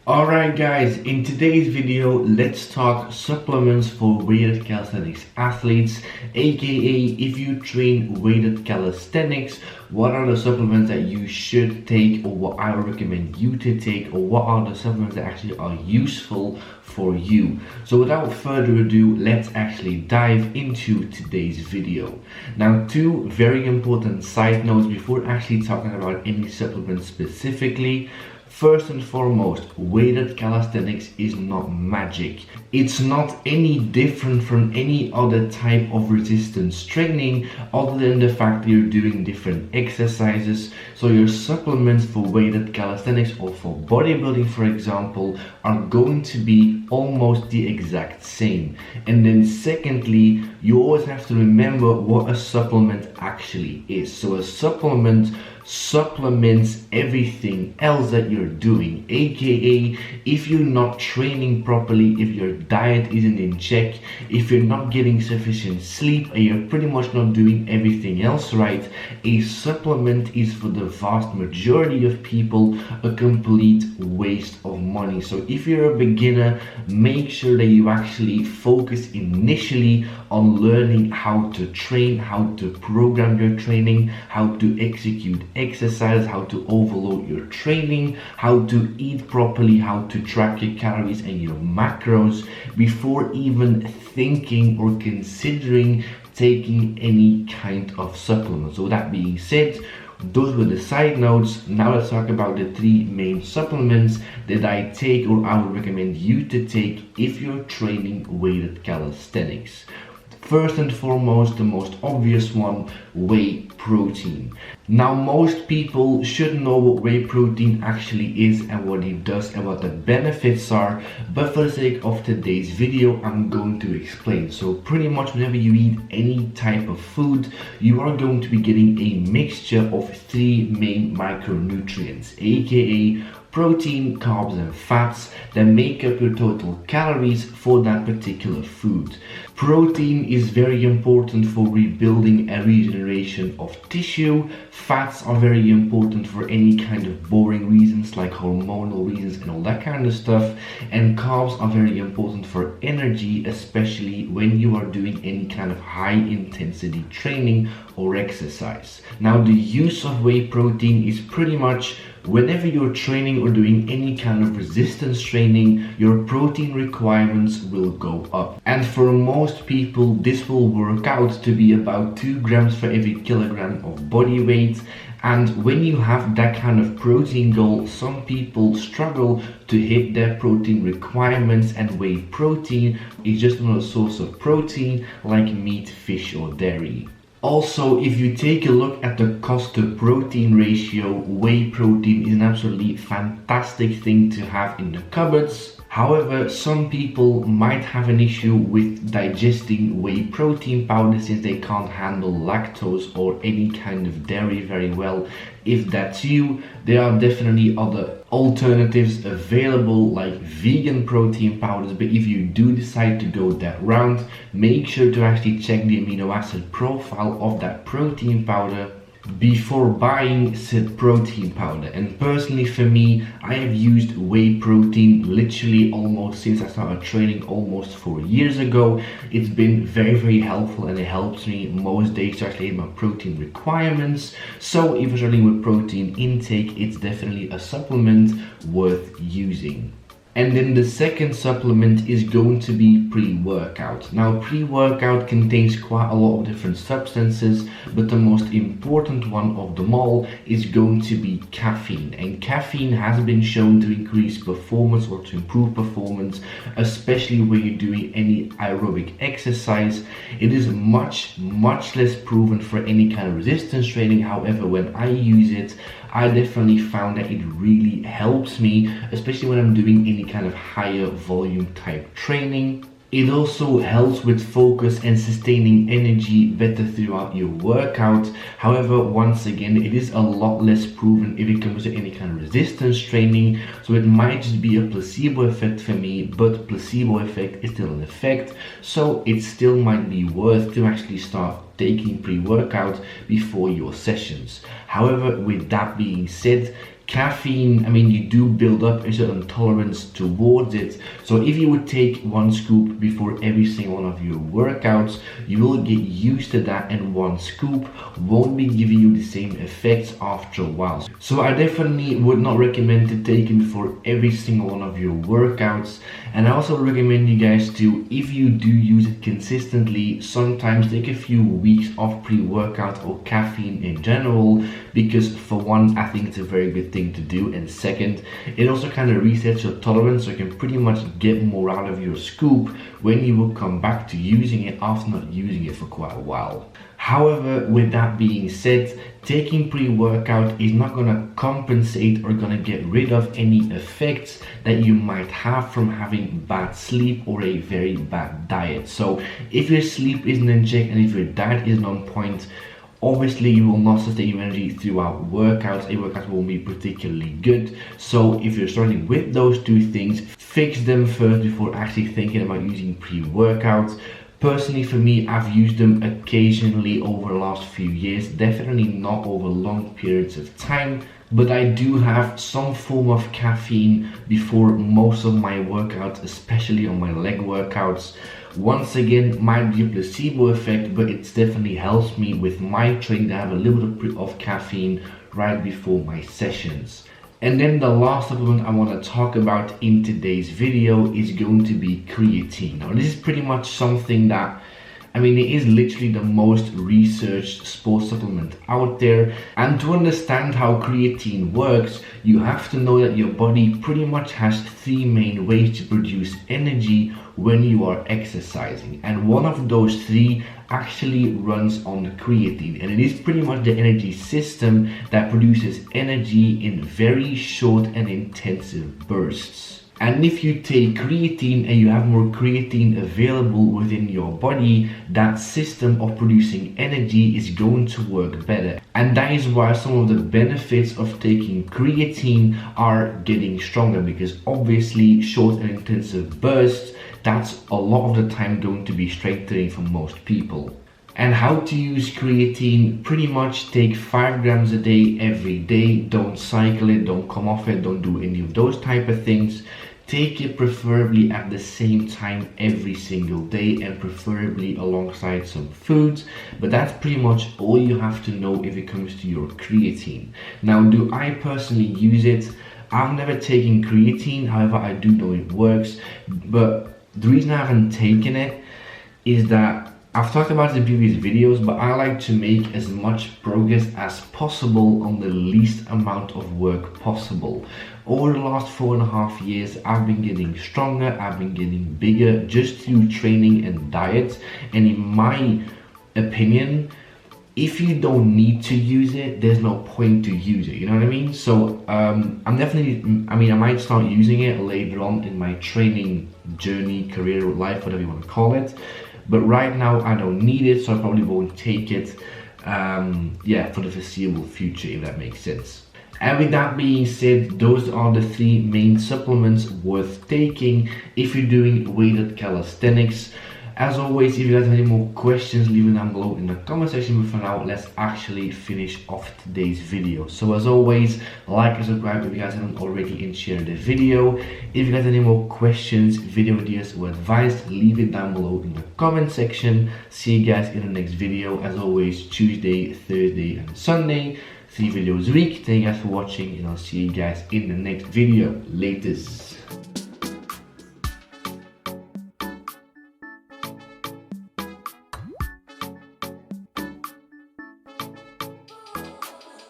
Alright guys, in today's video let's talk supplements for weighted calisthenics athletes, aka if you train weighted calisthenics, what are the supplements that you should take, or what I would recommend you to take, or what are the supplements that actually are useful for you. So without further ado, let's actually dive into today's video. Now, two very important side notes before actually talking about any supplements specifically. First and foremost, weighted calisthenics is not magic. It's not any different from any other type of resistance training other than the fact that you're doing different exercises. So your supplements for weighted calisthenics or for bodybuilding, for example, are going to be almost the exact same. And then secondly, you always have to remember what a supplement actually is. So a supplement supplements everything else that you're doing, aka if you're not training properly, if your diet isn't in check, if you're not getting sufficient sleep, and you're pretty much not doing everything else right, a supplement is for the vast majority of people a complete waste of money. So if you're a beginner, make sure that you actually focus initially on learning how to train, how to program your training, how to execute exercise, how to overload your training, how to eat properly, how to track your calories and your macros before even thinking or considering taking any kind of supplement. So that being said, those were the side notes. Now let's talk about the three main supplements that I take, or I would recommend you to take if you're training weighted calisthenics. First and foremost, the most obvious one, whey protein. Now, most people should know what whey protein actually is and what it does and what the benefits are, but for the sake of today's video, I'm going to explain. So pretty much whenever you eat any type of food, you are going to be getting a mixture of three main micronutrients, aka protein, carbs and fats, that make up your total calories for that particular food. Protein is very important for rebuilding and regeneration of tissue. Fats are very important for any kind of boring reasons like hormonal reasons and all that kind of stuff. And carbs are very important for energy, especially when you are doing any kind of high intensity training or exercise. Now, the use of whey protein is pretty much whenever you're training or doing any kind of resistance training, your protein requirements will go up. And for most people, this will work out to be about 2 grams for every kilogram of body weight. And when you have that kind of protein goal, some people struggle to hit their protein requirements, and whey protein is just another source of protein like meat, fish or dairy. Also, if you take a look at the cost to protein ratio, whey protein is an absolutely fantastic thing to have in the cupboards. However, some people might have an issue with digesting whey protein powder since they can't handle lactose or any kind of dairy very well. If that's you, there are definitely other alternatives available like vegan protein powders, but if you do decide to go that route, make sure to actually check the amino acid profile of that protein powder before buying said protein powder. And personally for me, I have used whey protein literally almost since I started training almost 4 years ago. It's been very helpful, and it helps me most days to actually hit my protein requirements. So if you're struggling with protein intake, it's definitely a supplement worth using. And then the second supplement is going to be pre-workout. Now, pre-workout contains quite a lot of different substances, but the most important one of them all is going to be caffeine. And caffeine has been shown to increase performance or to improve performance, especially when you're doing any aerobic exercise. It is much less proven for any kind of resistance training. However, when I use it, I definitely found that it really helps me, especially when I'm doing any kind of higher volume type training. It also helps with focus and sustaining energy better throughout your workout. However, once again, it is a lot less proven if it comes to any kind of resistance training, so it might just be a placebo effect for me, but placebo effect is still an effect, so it still might be worth to actually start taking pre-workout before your sessions. However, with that being said, caffeine, I mean, you do build up a certain tolerance towards it. So if you would take 1 scoop before every single one of your workouts, you will get used to that, and 1 scoop won't be giving you the same effects after a while. So I definitely would not recommend to take it before every single one of your workouts. And I also recommend you guys to, if you do use it consistently, sometimes take a few weeks off pre-workout or caffeine in general, because for one, I think it's a very good thing to do, and second, it also kind of resets your tolerance, so you can pretty much get more out of your scoop when you will come back to using it after not using it for quite a while. However, with that being said, taking pre-workout is not going to compensate or going to get rid of any effects that you might have from having bad sleep or a very bad diet. So if your sleep isn't in check and if your diet isn't on point, obviously you will not sustain your energy throughout workouts. A workout won't be particularly good. So if you're struggling with those 2 things, fix them first before actually thinking about using pre-workouts. Personally, for me, I've used them occasionally over the last few years, definitely not over long periods of time, but I do have some form of caffeine before most of my workouts, especially on my leg workouts. Once again, might be a placebo effect, but it definitely helps me with my training to have a little bit of caffeine right before my sessions. And then the last supplement I want to talk about in today's video is going to be creatine. Now, this is pretty much something that, I mean, it is literally the most researched sports supplement out there. And to understand how creatine works, you have to know that your body pretty much has 3 main ways to produce energy when you are exercising. And one of those 3 actually runs on the creatine, and it is pretty much the energy system that produces energy in very short and intensive bursts. And if you take creatine and you have more creatine available within your body, that system of producing energy is going to work better. And that is why some of the benefits of taking creatine are getting stronger, because obviously short and intensive bursts, that's a lot of the time going to be strength training for most people. And how to use creatine: pretty much take 5 grams a day every day. Don't cycle it, don't come off it, don't do any of those type of things. Take it preferably at the same time every single day, and preferably alongside some foods. But that's pretty much all you have to know if it comes to your creatine. Now, do I personally use it? I've never taken creatine, however I do know it works. But the reason I haven't taken it is that I've talked about it in previous videos, but I like to make as much progress as possible on the least amount of work possible. Over the last 4.5 years, I've been getting stronger, I've been getting bigger just through training and diet. And in my opinion, if you don't need to use it, there's no point to use it, you know what I mean? So I'm definitely, I might start using it later on in my training journey, career, life, whatever you want to call it. But right now I don't need it, so I probably won't take it for the foreseeable future, if that makes sense. And with that being said, those are the 3 main supplements worth taking if you're doing weighted calisthenics. As always, if you guys have any more questions, leave them down below in the comment section. But for now, let's actually finish off today's video. So as always, like and subscribe if you guys haven't already, and share the video. If you guys have any more questions, video ideas or advice, leave it down below in the comment section. See you guys in the next video. As always, Tuesday, Thursday and Sunday, 3 videos a week. Thank you guys for watching, and I'll see you guys in the next video. Latest.